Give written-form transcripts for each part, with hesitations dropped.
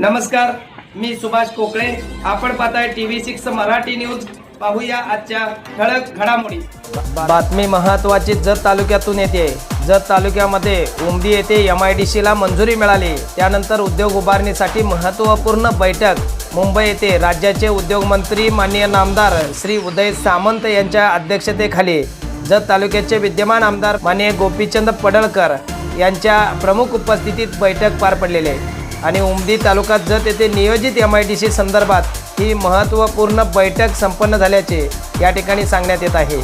नमस्कार, मी सुभाष कोकळे. आपण पाहताय TV6 मराठी न्यूज. पाहूया आजच्या ठळक घडामोडी. बातमी महत्त्वाची जत तालुक्यातून येते. जत तालुक्यामध्ये उमदी येथे MIDC ला मंजुरी मिळाली. त्यानंतर उद्योग उभारणीसाठी महत्त्वपूर्ण बैठक मुंबई येथे राज्याचे उद्योग मंत्री माननीय नामदार श्री उदय सामंत यांच्या अध्यक्षतेखाली जत तालुक्याचे विद्यमान आमदार माननीय गोपीचंद पडळकर यांच्या प्रमुख उपस्थितीत बैठक पार पडलेली आहे. आणि उमदी तालुका जत येथे नियोजित MIDC संदर्भात ही महत्त्वपूर्ण बैठक संपन्न झाल्याचे या ठिकाणी सांगण्यात येत आहे.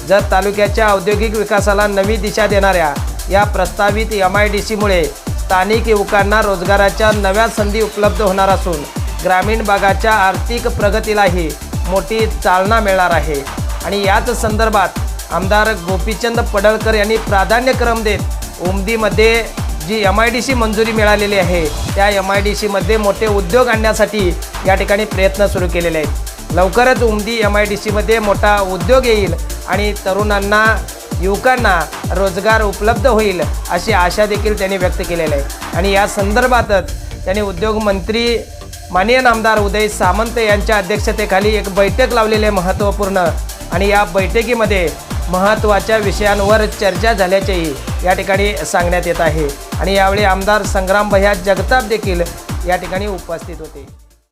जत तालुक्याच्या औद्योगिक विकासाला नवी दिशा देणाऱ्या या प्रस्तावित MIDC मुळे स्थानिक युवकांना रोजगाराच्या नव्या संधी उपलब्ध होणार असून ग्रामीण भागाच्या आर्थिक प्रगतीलाही मोठी चालना मिळणार आहे. आणि याच संदर्भात आमदार गोपीचंद पडळकर यांनी प्राधान्यक्रम देत उमदीमध्ये जी MIDC मंजुरी मिळालेली आहे त्या MIDC मध्ये मोठे उद्योग आणण्यासाठी या ठिकाणी प्रयत्न सुरू केलेले आहेत. लवकरच उमदी MIDC मध्ये मोठा उद्योग येईल आणि तरुणांना युवकांना रोजगार उपलब्ध होईल अशी आशा देखील त्यांनी व्यक्त केलेली आहे. आणि या संदर्भातच त्यांनी उद्योग मंत्री माननीय नामदार उदय सामंत यांच्या अध्यक्षतेखाली एक बैठक लावलेली आहे महत्त्वपूर्ण. आणि या बैठकीमध्ये महत्त्वाच्या विषयांवर चर्चा झाल्याचेही या ठिकाणी सांगण्यात येत आहे. आणि यावेळी आमदार संग्राम भैया जगताप देखील या ठिकाणी उपस्थित होते.